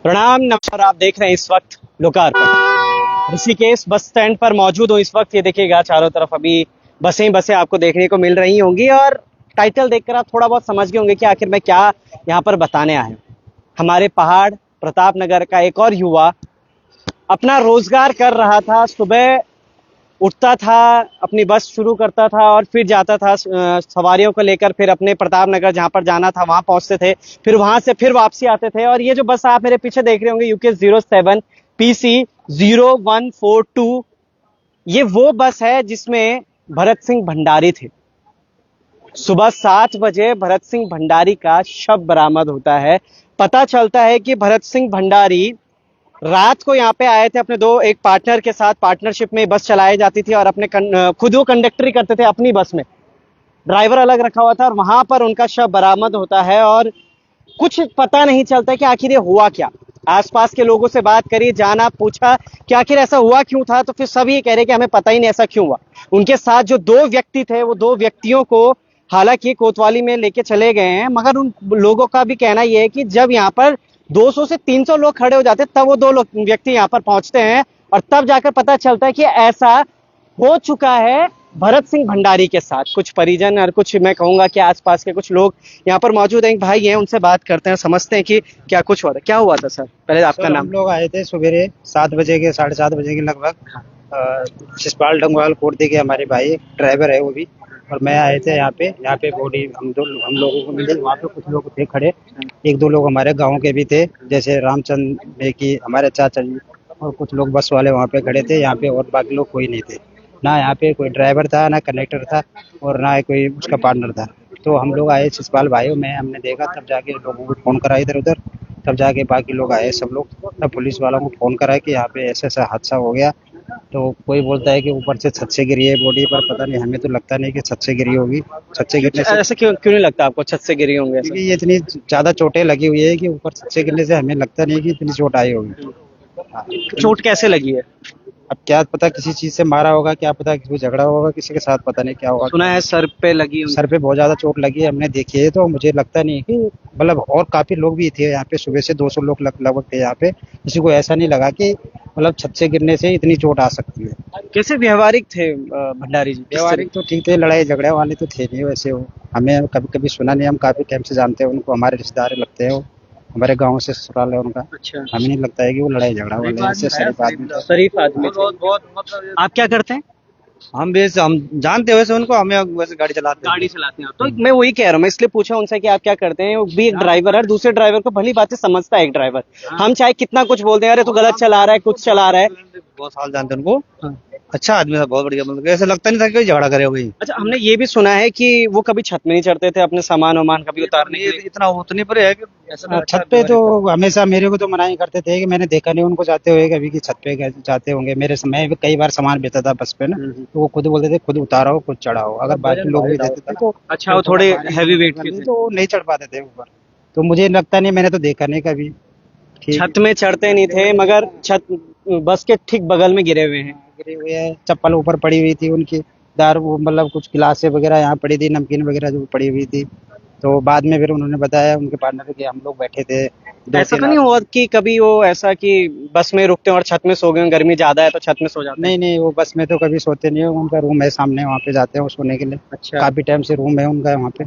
प्रणाम नमस्कार। आप देख रहे हैं इस वक्त लोकार्पण ऋषिकेश बस स्टैंड पर मौजूद हूँ। इस वक्त ये देखिएगा चारों तरफ अभी बसें बसें आपको देखने को मिल रही होंगी और टाइटल देखकर आप थोड़ा बहुत समझ गए होंगे कि आखिर मैं क्या यहाँ पर बताने आया हूँ। हमारे पहाड़ प्रताप नगर का एक और युवा अपना रोजगार कर रहा था। सुबह उठता था, अपनी बस शुरू करता था और फिर जाता था सवारियों को लेकर, फिर अपने प्रताप नगर जहाँ पर जाना था वहां पहुंचते थे, फिर वहां से फिर वापसी आते थे। और ये जो बस आप मेरे पीछे देख रहे होंगे UK07 PC 0142, ये वो बस है जिसमें भरत सिंह भंडारी थे। सुबह 7 बजे भरत सिंह भंडारी का शव बरामद होता है। पता चलता है कि भरत सिंह भंडारी रात को यहाँ पे आए थे अपने एक पार्टनर के साथ। पार्टनरशिप में बस चलाई जाती थी और अपने खुद वो कंडक्टरी करते थे अपनी बस में, ड्राइवर अलग रखा हुआ था और वहां पर उनका शव बरामद होता है और कुछ पता नहीं चलता कि आखिर ये हुआ क्या। आसपास के लोगों से बात करी, जाना, पूछा कि आखिर ऐसा हुआ क्यों था, तो फिर सब ये कह रहे कि हमें पता ही नहीं ऐसा क्यों हुआ। उनके साथ जो 2 व्यक्ति थे, वो 2 व्यक्तियों को हालांकि कोतवाली में लेके चले गए हैं, मगर उन लोगों का भी कहना यह है कि जब यहाँ पर 200 से 300 लोग खड़े हो जाते तब वो 2 व्यक्ति यहाँ पर पहुंचते हैं और तब जाकर पता चलता है कि ऐसा हो चुका है भरत सिंह भंडारी के साथ। कुछ परिजन और कुछ मैं कहूंगा कि आसपास के कुछ लोग यहाँ पर मौजूद हैं। एक भाई हैं, उनसे बात करते हैं, समझते हैं कि क्या कुछ हुआ था। क्या हुआ था सर? पहले आपका नाम। हम लोग आए थे सवेरे 7 बजे के 7:30 बजे के लगभग। शिषपाल डंगवाल कोर्दी के हमारे भाई ड्राइवर है वो भी, और मैं आए थे यहाँ पे बॉडी हम लोगों को मिले। वहाँ पे कुछ लोग थे खड़े, 1-2 लोग हमारे गांव के भी थे, जैसे रामचंद्र बेकी हमारे चाचा जी, और कुछ लोग बस वाले वहाँ पे खड़े थे यहाँ पे, और बाकी लोग कोई नहीं थे। ना यहाँ पे कोई ड्राइवर था, ना कंडक्टर था, और ना कोई उसका पार्टनर था। तो हम लोग आए, शिषपाल भाई मैं हमने देखा, तब जाके लोगों को फोन करा इधर उधर, तब जाके बाकी लोग आए सब लोग, तब पुलिस वालों को फोन करा कि यहाँ पे ऐसा ऐसा हादसा हो गया। तो कोई बोलता है कि ऊपर से छत से गिरी है बॉडी, पर पता नहीं, हमें तो लगता नहीं कि छत से गिरी होगी। छत से गिरने से ऐसा क्यों नहीं लगता आपको छत से गिरी होंगे? क्योंकि ये इतनी ज्यादा चोटें लगी हुई है कि ऊपर छत से गिरने से हमें लगता नहीं कि इतनी चोट आई होगी। हाँ। चोट कैसे लगी है? अब क्या पता, किसी चीज से मारा होगा, क्या पता किसी को झगड़ा होगा किसी के साथ, पता नहीं क्या होगा। सुना है सर पे लगी होंगी। सर पे बहुत ज्यादा चोट लगी है, हमने देखी है, तो मुझे लगता नहीं कि मतलब, और काफी लोग भी थे यहाँ पे, सुबह से 200 लोग लगभग थे यहाँ पे। किसी को ऐसा नहीं लगा कि मतलब छत से गिरने से इतनी चोट आ सकती है। कैसे व्यवहारिक थे भंडारी जी? व्यवहारिक तो ठीक थे, लड़ाई झगड़े वाले तो थे नहीं वैसे वो। हमें कभी कभी सुना नहीं, हम काफी टाइम से जानते हैं उनको, हमारे रिश्तेदार लगते हैं वो, हमारे गाँव से ससुराल है उनका। अच्छा। हमें नहीं लगता है कि वो लड़ाई झगड़ा वाले हैं, ऐसे शरीफ आदमी थे। शरीफ आदमी थे। मतलब आप क्या करते हैं? हम जानते हैं वैसे उनको, हमें वैसे गाड़ी चलाते हैं। गाड़ी चलाते हैं। तो मैं वही कह रहा हूँ, मैं इसलिए पूछा उनसे कि आप क्या करते हैं। वो भी एक ड्राइवर है, दूसरे ड्राइवर को भली बातें समझता है एक ड्राइवर। हम चाहे कितना कुछ बोलते हैं, अरे तू गलत चला रहा है, कुछ चला रहा है। बहुत साल जानते हैं उनको। अच्छा आदमी था, बहुत बढ़िया, मतलब ऐसा लगता नहीं था कि कोई झगड़ा करे होगी। अच्छा, हमने ये भी सुना है कि वो कभी छत में नहीं चढ़ते थे अपने सामान वामान कभी उतारने के लिए। इतना उतने पर है कि ऐसा छत पे तो हमेशा मेरे को तो मनाही करते थे कि मैंने देखा नहीं उनको जाते हुए कभी, कि छत पे जाते होंगे। मैं भी कई बार सामान बेचा था बस पे ना, तो वो खुद बोलते थे खुद उतारो खुद चढ़ाओ। अगर बाकी लोग भी देते थे तो अच्छा, वो थोड़े हैवी वेट के थे। तो नहीं चढ़ पाते थे ऊपर। तो मुझे लगता नहीं, मैंने तो देखा नहीं कभी। ठीक छत में चढ़ते नहीं थे, मगर छत बस के ठीक बगल में गिरे हुए हैं। गिरे हुए हैं, चप्पल ऊपर पड़ी हुई थी उनकी, दारू मतलब कुछ गिलासें वगैरह यहाँ पड़ी थी, नमकीन वगैरह जो पड़ी हुई थी। तो बाद में फिर उन्होंने बताया उनके पार्टनर के, हम लोग बैठे थे ऐसा तो नहीं हुआ कि कभी वो ऐसा कि बस में रुकते हैं और छत में सो गए, गर्मी ज्यादा है तो छत में सो जाते हैं? नहीं नहीं, वो बस में तो कभी सोते नहीं है, उनका रूम है सामने, वहाँ पे जाते हैं वो सोने के लिए। अच्छा। काफी टाइम से रूम है उनका वहाँ पे।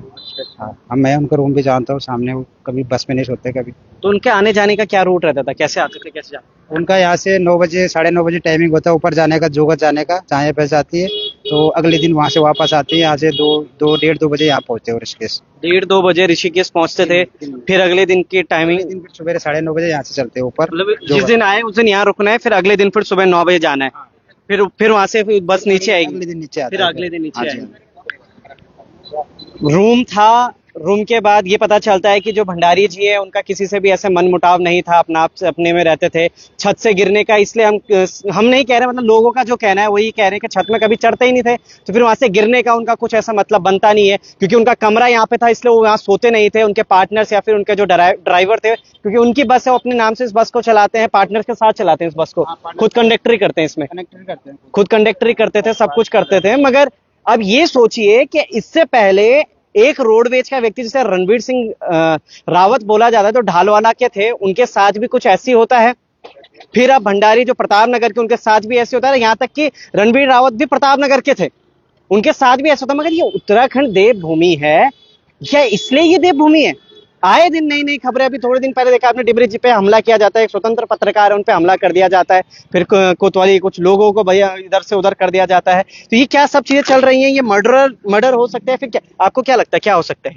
हाँ, हम मैं उनका रूम भी जानता हूँ सामने, वो कभी बस में नहीं सोते कभी। तो उनके आने जाने का क्या रूट रहता था? कैसे आते थे, कैसे जाते? उनका यहाँ से 9 बजे 9:30 टाइमिंग होता है ऊपर जाने का, जोगत जाने का, जहाँ बस जाती है। तो अगले दिन वहाँ से वापस आते हैं, यहाँ से 2 बजे यहाँ पहुँचते हैं ऋषिकेश। 1:30-2 बजे ऋषिकेश पहुंचते थे। फिर अगले दिन की टाइमिंग? दिन फिर सुबह 9:30 बजे यहाँ से चलते हैं ऊपर। मतलब जिस दिन आए उस दिन यहाँ रुकना है, फिर अगले दिन फिर सुबह 9 बजे जाना है। फिर वहां से फिर बस नीचे आएगी। अगले दिन नीचे आते फिर हैं। अगले दिन नीचे हाँ जी। आएगी। रूम था, रूम के बाद ये पता चलता है कि जो भंडारी जी है उनका किसी से भी ऐसे मन मुटाव नहीं था, अपना आप से अपने में रहते थे। छत से गिरने का इसलिए हम नहीं कह रहे, मतलब लोगों का जो कहना है वही कह रहे हैं कि छत में कभी चढ़ते ही नहीं थे, तो फिर वहां से गिरने का उनका कुछ ऐसा मतलब बनता नहीं है। क्योंकि उनका कमरा यहाँ पे था, इसलिए वो वहां सोते नहीं थे। उनके पार्टनर्स या फिर उनके जो ड्राइवर थे, क्योंकि उनकी बस है, वो अपने नाम से इस बस को चलाते हैं, पार्टनर्स के साथ चलाते हैं इस बस को, खुद कंडक्टरी करते हैं इसमें, कनेक्टर करते हैं। खुद कंडक्टरी करते थे, सब कुछ करते थे। मगर अब ये सोचिए कि इससे पहले एक रोडवेज का व्यक्ति जिसे रणवीर सिंह रावत बोला जाता है, तो ढालवाला के थे, उनके साथ भी कुछ ऐसी होता है। फिर अब भंडारी जो प्रताप नगर के, उनके साथ भी ऐसे होता है। यहाँ तक कि रणवीर रावत भी प्रताप नगर के थे, उनके साथ भी ऐसा होता है। मगर ये उत्तराखंड देवभूमि है, क्या इसलिए ये देवभूमि है? आए दिन नई नई खबरें। अभी थोड़े दिन पहले देखा आपने, डिबरी जी पे हमला किया जाता है, एक स्वतंत्र पत्रकार है, उन पे हमला कर दिया जाता है। फिर कोतवाली कुछ लोगों को भैया इधर से उधर कर दिया जाता है। तो ये क्या सब चीजें चल रही हैं? ये मर्डर हो सकते हैं? फिर क्या आपको क्या लगता है क्या हो सकता है?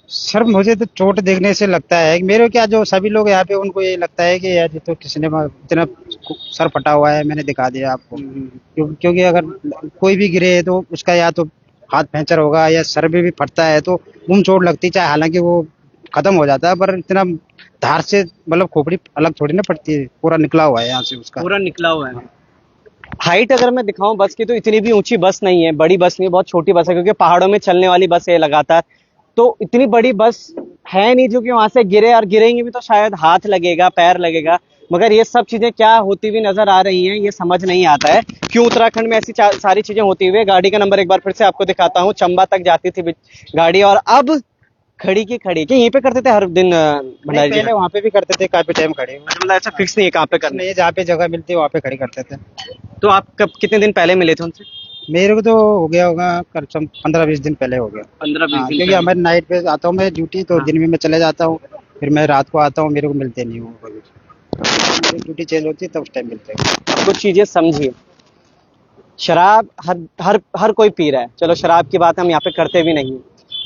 सर मुझे तो चोट देखने से लगता है कि मेरे क्या, जो सभी लोग यहाँ पे उनको ये लगता है कि यार ये तो किसी ने इतना सर फटा हुआ है, मैंने दिखा दिया आपको। क्योंकि अगर कोई भी गिरे तो उसका या तो हाथ फ्रैक्चर होगा या सर भी फटता है तो गुम चोट लगती, चाहे हालांकि वो खत्म हो जाता है, पर इतना धार से मतलब खोपड़ी अलग थोड़ी ना पड़ती है, पूरा निकला हुआ है यहाँ से, उसका पूरा निकला हुआ है। हाइट अगर मैं दिखाऊं बस की, तो इतनी भी ऊंची बस नहीं है, बड़ी बस नहीं है, बहुत छोटी बस है, क्योंकि पहाड़ों में चलने वाली बस है लगातार। तो इतनी बड़ी बस है नहीं जो कि वहां से गिरे, और गिरेंगे भी तो शायद हाथ लगेगा, पैर लगेगा। मगर ये सब चीजें क्या होती हुई नजर आ रही हैं, ये समझ नहीं आता है क्यों उत्तराखंड में ऐसी सारी चीजें होती हुई। गाड़ी का नंबर एक बार फिर से आपको दिखाता हूँ। चंबा तक जाती थी गाड़ी, और अब खड़ी की खड़ी। कि यहीं पे करते थे हर दिन भंडारी जी? पहले वहाँ पे भी करते थे, काफी टाइम खड़े। मतलब ऐसा फिक्स नहीं है कहाँ पे करना नहीं, जहाँ पे जगह मिलती है वहाँ पे खड़ी करते थे। है। तो आप कब कितने दिन पहले मिले थे उनसे? मेरे को तो हो गया होगा कम 15-20 दिन पहले हो गया। 15-20 दिन क्योंकि हमारे नाइट पे आता हूँ मैं ड्यूटी, तो दिन में मैं चले जाता हूँ, फिर मैं रात को आता हूँ, मेरे को मिलते नहीं हूँ कभी। मेरी ड्यूटी चेंज होती है तब उस टाइम मिलते हैं। कुछ चीजें समझिए। शराब हर हर हर कोई पी रहा है, चलो शराब की बात हम यहाँ पे करते भी नहीं,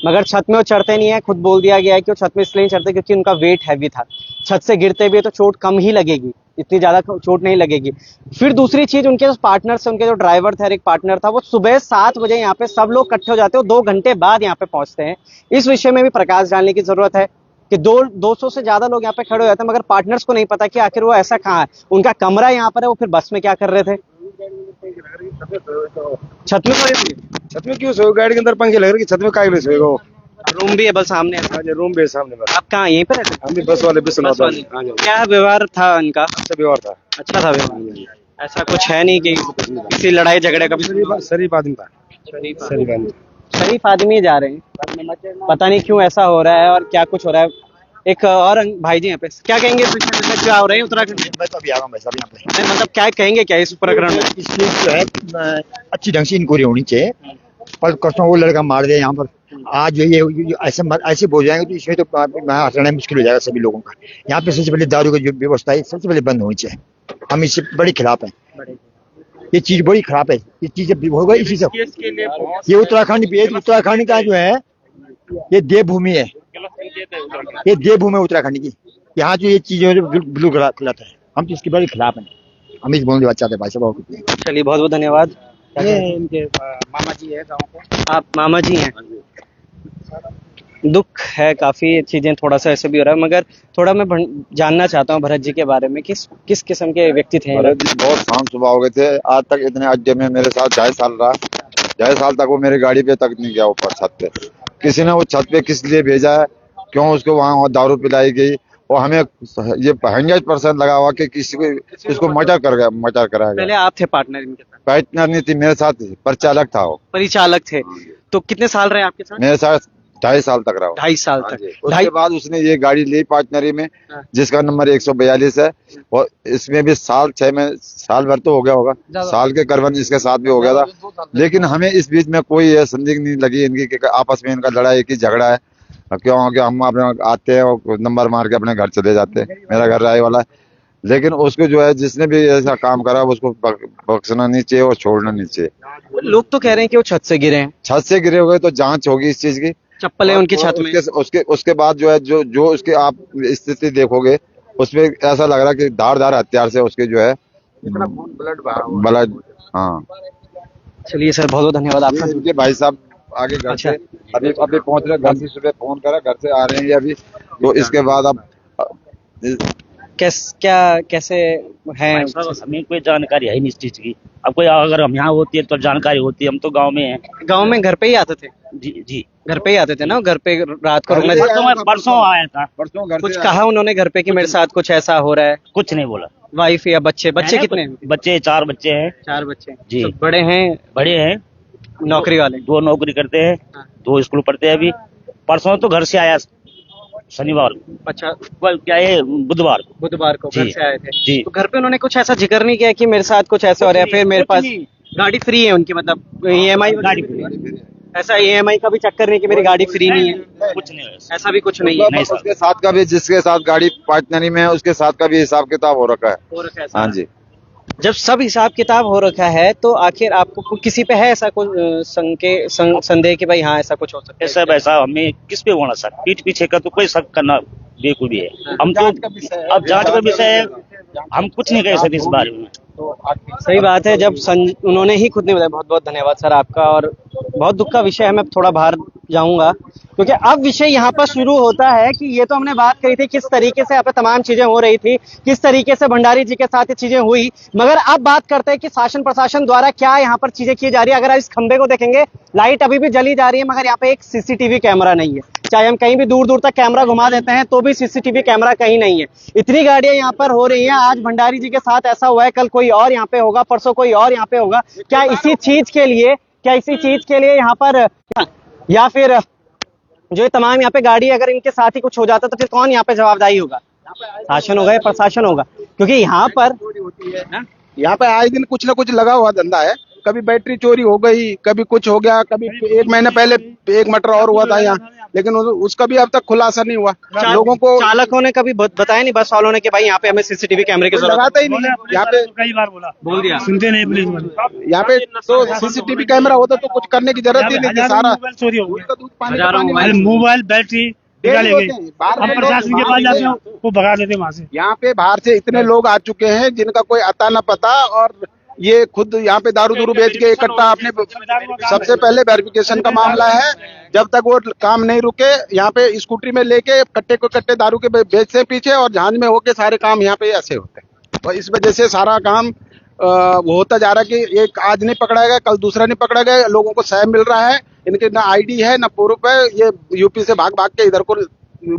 मगर छत में वो चढ़ते नहीं है। खुद बोल दिया गया है कि वो छत में इसलिए नहीं चढ़ते क्योंकि उनका वेट हैवी था। छत से गिरते भी है तो चोट कम ही लगेगी, इतनी ज्यादा चोट नहीं लगेगी। फिर दूसरी चीज, उनके जो पार्टनर थे, उनके जो ड्राइवर थे, एक पार्टनर था, वो सुबह 7 बजे यहाँ पे सब लोग इकट्ठे हो जाते हैं, 2 घंटे बाद यहाँ पे पहुंचते हैं। इस विषय में भी प्रकाश डालने की जरूरत है कि 200 से ज्यादा लोग यहाँ पे खड़े हो जाते हैं, मगर पार्टनर्स को नहीं पता कि आखिर वो ऐसा कहाँ है। उनका कमरा यहाँ पर है, वो फिर बस में क्या कर रहे थे? छत में सोए थे? छत में क्यों सोए? गाड़ी के अंदर पंखे लग रहे, छत में काहे के लिए सोएगा वो? रूम भी है बस सामने? हाँ जी, रूम भी है सामने बस। आप कहाँ यहीं पे रहते थे? हम भी बस वाले बिस्तर बस वाले। हाँ जी, क्या व्यवहार था इनका? अच्छा व्यवहार था। अच्छा था व्यवहार? ऐसा कुछ है नहीं कि किसी लड़ाई झगड़े का भी? शरीफ आदमी था। शरीफ शरीफ आदमी। शरीफ आदमी जा रहे हैं, पता नहीं क्यों ऐसा हो रहा है और क्या कुछ हो रहा है। एक और भाई जी यहाँ पे क्या कहेंगे इस विषय में, क्या हो रहे हैं उत्तराखंड में? मैं तो अभी आ रहा हूँ भाई साहब यहाँ पे। नहीं, मतलब क्या कहेंगे क्या इस प्रकरण में? इसलिए जो है अच्छी ढंग से इंक्वायरी होनी चाहिए, पर कसम वो लड़का मार दिया यहाँ पर। आज ये ऐसे बोल जाएंगे तो इसमें तो हटाना मुश्किल हो जाएगा सभी लोगों का। यहाँ पे सबसे पहले दारू की जो व्यवस्था है सबसे पहले बंद होनी चाहिए। हम इससे बड़ी खिलाफ हैं, ये चीज बड़ी खराब है। ये चीज होगा इसी से। ये उत्तराखंड का जो है ये देवभूमि है, ये देवभूमि उत्तराखंड की। यहाँ जो ये चीजें बिल्कुल गलत है, हम तो इसके बड़े खिलाफ हैं। हम इस बोलने चाहते हैं भाई साहब। चलिए बहुत बहुत धन्यवाद। ये इनके मामा जी है गाँव के। आप मामा जी हैं? दुख है, काफी चीजें थोड़ा सा ऐसे भी हो रहा है, मगर थोड़ा मैं जानना चाहता हूँ भरत जी के बारे में, किस किस्म के व्यक्ति थे? भरत जी बहुत शांत स्वभाव हो गए थे। आज तक इतने अड्डे में मेरे साथ 2.5 साल रहा, 2.5 साल तक वो मेरी गाड़ी पे तक नहीं गया ऊपर छत पे। किसी ने वो छत पे किस लिए भेजा है, क्यों उसको वहाँ दारू पिलाई गई, और हमें ये 100% लगा हुआ कि किसी को इसको मर्डर कराया गया। पहले आप थे पार्टनर इनके साथ? पार्टनर नहीं थी, मेरे साथ परिचालक था वो। परिचालक थे? तो कितने साल रहे आपके साथ? मेरे साथ 2.5 साल तक रहा। 2.5 साल तक? उसके बाद उसने ये गाड़ी ली पार्टनरी में, जिसका नंबर 142 है, और इसमें भी साल भर तो हो गया होगा, साल के करीबन इसके साथ भी हो गया था। लेकिन हमें इस बीच में कोई संदिग्ध नहीं लगी इनकी कि आपस में इनका लड़ाई की झगड़ा है। क्योंकि हम अपने आते हैं और नंबर मार के अपने घर चले जाते हैं, मेरा घर राय वाला है। लेकिन उसको जो है जिसने भी ऐसा काम करा उसको बख्शना नहीं चाहिए और छोड़ना नहीं चाहिए। लोग तो कह रहे हैं कि वो छत से गिरे हैं। छत से गिरे हुए तो जांच होगी इस चीज की। चप्पल है उनकी छत में? उसके बाद जो है जो उसकी आप स्थिति देखोगे उसमें ऐसा लग रहा है कि धार हथियार से उसके जो है ब्लड। हाँ चलिए सर, बहुत बहुत धन्यवाद आपका। इनके भाई साहब आगे घर से अभी पहुंच रहे, घर से सुबह फोन करा, घर से आ रहे हैं अभी। तो इसके बाद अब कैसे हैं? हमें कोई जानकारी है नहीं इस चीज की। अब कोई अगर हम यहाँ होती है तो जानकारी होती है, हम तो गांव में हैं। गांव में घर पे ही आते थे? जी घर पे ही आते थे ना, घर पे रात को रुकना? परसों आया था। परसों घर कुछ कहा उन्होंने घर पे कि मेरे साथ कुछ ऐसा हो रहा है? कुछ नहीं बोला। वाइफ या बच्चे कितने हैं? बच्चे 4 बच्चे हैं। 4 बच्चे जी। तो बड़े हैं? बड़े हैं। नौकरी वाले। 2 नौकरी करते हैं, 2 स्कूल पढ़ते हैं अभी। परसों तो घर से आया शनिवार को, अच्छा, क्या है बुधवार को। बुधवार को घर जी। से आए थे। जी। तो घर पे उन्होंने कुछ ऐसा जिक्र नहीं किया कि मेरे साथ कुछ ऐसा हो रहा है, फिर मेरे पास गाड़ी फ्री है उनकी, मतलब ईएमआई गाड़ी फ्री। ऐसा ईएमआई का भी चक्कर नहीं कि मेरी गाड़ी फ्री नहीं है, कुछ नहीं है। ऐसा भी कुछ नहीं है। नहीं सर। उसके साथ का भी, जिसके साथ गाड़ी पार्टनरी में है उसके साथ का भी हिसाब किताब हो रखा है। हो रखा है ऐसा। हाँ जी। जब सब हिसाब किताब हो रखा है तो आखिर आपको किसी पे है ऐसा कुछ संदेह कि भाई हाँ ऐसा कुछ हो सकता है? ऐसा वैसा हमें किस पे होना सर, पीठ पीछे का तो कोई शक करना बेवकूफी है। हम तो अब जांच का विषय है, हम कुछ नहीं कह सकते इस बारे में। सही बात है। जब उन्होंने ही खुद नहीं बताया। बहुत बहुत धन्यवाद सर आपका। और बहुत दुख का विषय है, मैं थोड़ा बाहर जाऊंगा क्योंकि अब विषय यहाँ पर शुरू होता है कि ये तो हमने बात करी थी किस तरीके से यहाँ पे तमाम चीजें हो रही थी, किस तरीके से भंडारी जी के साथ ये चीजें हुई, मगर अब बात करते हैं कि शासन प्रशासन द्वारा क्या यहाँ पर चीजें की जा रही है। अगर इस खंबे को देखेंगे, लाइट अभी भी जली जा रही है, मगर यहाँ पे एक सीसीटीवी कैमरा नहीं है। चाहे हम कहीं भी दूर दूर तक कैमरा घुमा देते हैं तो भी सीसीटीवी कैमरा कहीं नहीं है। इतनी गाड़ियां यहाँ पर हो रही हैं। आज भंडारी जी के साथ ऐसा हुआ है, कल कोई और यहाँ पे होगा, परसों कोई और यहाँ पे होगा। क्या इसी चीज के लिए यहाँ पर, या फिर जो ये तमाम यहाँ पे गाड़ी, अगर इनके साथ ही कुछ हो जाता तो फिर कौन यहाँ पे जवाबदारी होगा? शासन होगा या प्रशासन होगा? क्योंकि यहाँ पर यहाँ पे आए दिन कुछ ना कुछ लगा हुआ धंधा है। कभी बैटरी चोरी हो गई, कभी कुछ हो गया, कभी 1 महीने पहले एक मर्डर और हुआ था यहाँ, लेकिन उसका भी अब तक खुलासा नहीं हुआ। लोगों को चालकों ने कभी बताया नहीं, बस वालों ने, कि भाई यहाँ पे हमें सीसीटीवी कैमरे की जरूरत लगाता ही नहीं है। यहाँ पे कई बार बोला, बोल दिया। सुनते नहीं पुलिस वाले। यहाँ पे तो सीसीटीवी कैमरा होता तो कुछ करने की जरूरत ही नहीं थी। सारा चोरी हो गया, दूध का दूध, पानी का हजारों पानी। मोबाइल, मोबाइल बैटरी निकाले होते गए। हैं। बाहर हम के लोग प्रशासन के पास बाहर जाते के हैं, वो भगा देते हैं वहां से। यहाँ पे बाहर से इतने लोग आ चुके हैं जिनका कोई अता न पता, और ये खुद यहाँ पे दारू दूरू बेच के इकट्ठा अपने, सबसे पहले वेरिफिकेशन का मामला है। जब तक वो काम नहीं रुके, यहाँ पे स्कूटरी में लेके कट्टे को कट्टे दारू के बेचते पीछे, और झांझ में होके सारे काम यहाँ पे ऐसे होते हैं। और इस वजह से सारा काम वो होता जा रहा है कि एक आज नहीं पकड़ा गया, कल दूसरा नहीं पकड़ा गया। लोगों को सह मिल रहा है, इनके ना आईडी है ना प्रूफ है। ये यूपी से भाग भाग के इधर को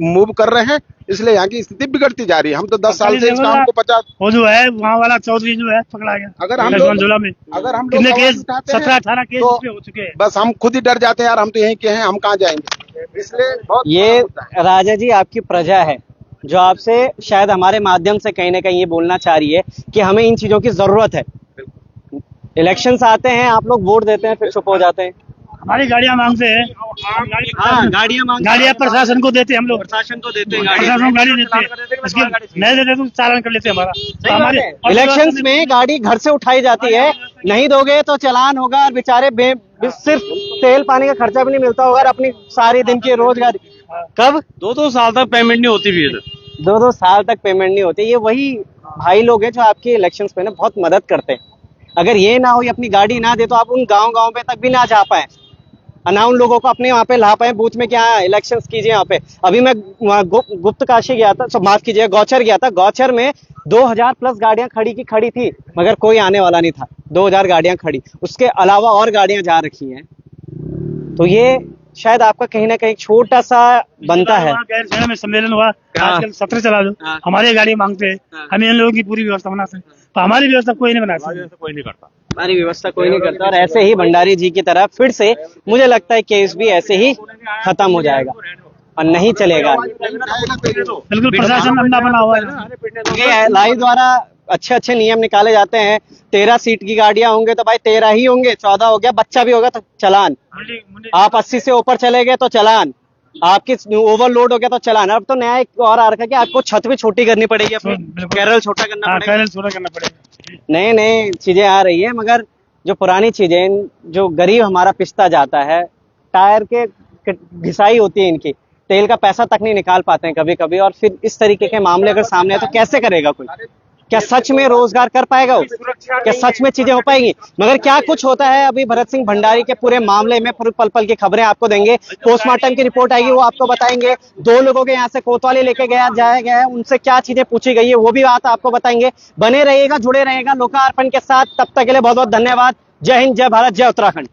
मूव कर रहे हैं, इसलिए यहाँ की स्थिति बिगड़ती जा रही है। हम तो 10 साल से इस काम को 50, वो जो है वहाँ वाला चौधरी जो है पकड़ा गया। अगर हम लक्ष्मण झूला में अगर हम कितने लोग केस, आवाज उठाते हैं 17-18 केस तो इस पे हो चुके हैं। बस हम खुद ही डर जाते हैं, यार हम तो यहीं के हैं, हम कहाँ जाएंगे। इसलिए बहुत ये राजा जी आपकी प्रजा है जो आपसे शायद हमारे माध्यम से कहीं ना कहीं ये बोलना चाह रही है कि हमें इन चीजों की जरूरत है। इलेक्शंस आते हैं, आप लोग वोट देते हैं, फिर चुप हो जाते हैं। हमारी गाड़ियां मांगते हैं, गाड़ियां प्रशासन को देते हैं, हम लोग प्रशासन को देते प्रशासन को गाड़ी देते हैं, इसकी नहीं देते तो चालान कर लेते हैं हमारा। तो हमारे इलेक्शंस में गाड़ी घर से उठाई जाती है, नहीं दोगे तो चालान होगा, और बेचारे सिर्फ तेल पानी का खर्चा भी नहीं मिलता होगा, और अपनी सारी दिन की रोजगारी कब 2-2 साल तक पेमेंट नहीं होती भी इधर। 2-2 साल तक पेमेंट नहीं होती। ये वही भाई लोग हैं जो आपके इलेक्शंस में ना बहुत मदद करते हैं। अगर ये ना हो, ये अपनी गाड़ी ना दे, तो आप उन गांव में तक भी ना जा पाए, ना उन लोगों को अपने वहाँ पे ला पाए बूथ में, क्या इलेक्शंस कीजिए यहाँ पे। अभी मैं गुप्त काशी गया था, माफ कीजिए, गौचर गया था। गौचर में 2000 प्लस गाड़ियां खड़ी थी, मगर कोई आने वाला नहीं था। 2000 गाड़ियां खड़ी, उसके अलावा और गाड़ियां जा रखी हैं। तो ये शायद आपका कहीं ना कहीं छोटा सा बनता है। में सम्मेलन हुआ, आजकल 17 चला दो, हमारी गाड़ी मांगते हैं, हमें इन लोगों की पूरी व्यवस्था बनाते हैं, तो हमारी व्यवस्था कोई नहीं बनाता, कोई नहीं करता, हमारी व्यवस्था कोई नहीं करता। और ऐसे ही भंडारी जी की तरह फिर से मुझे लगता है केस भी ऐसे ही खत्म हो जाएगा और नहीं चलेगा। बिल्कुल प्रशासन अंधा बना हुआ है। लाई द्वारा अच्छे नियम निकाले जाते हैं। 13 सीट की गाड़ियां होंगे तो भाई 13 ही होंगे, 14 हो गया, बच्चा भी होगा तो चलान। आप 80 से ऊपर चले गए तो चलान, आपकी ओवरलोड हो गया तो चलान। अब तो नया एक और आ रखा है कि आपको छत भी छोटी करनी पड़ेगी, अपनी कैरल छोटा करना पड़ेगा, कैरल छोटा करना पड़ेगा। नए चीजें आ रही है, मगर जो पुरानी चीजें, जो गरीब हमारा पिसता जाता है, टायर के घिसाई होती है इनकी, तेल का पैसा तक नहीं निकाल पाते हैं कभी कभी। और फिर इस तरीके के मामले अगर सामने आए तो कैसे करेगा कोई? क्या सच में रोजगार कर पाएगा वो? क्या सच में चीजें हो पाएंगी? मगर क्या कुछ होता है, अभी भरत सिंह भंडारी के पूरे मामले में पल पल की खबरें आपको देंगे। पोस्टमार्टम की रिपोर्ट आएगी, वो आपको बताएंगे। 2 लोगों के यहाँ से कोतवाली लेके जाया गया है, उनसे क्या चीजें पूछी गई है वो भी बात आपको बताएंगे। बने रहिएगा, जुड़े रहिएगा लोकार्पण के साथ। तब तक के लिए बहुत बहुत धन्यवाद। जय हिंद, जय भारत, जय उत्तराखंड।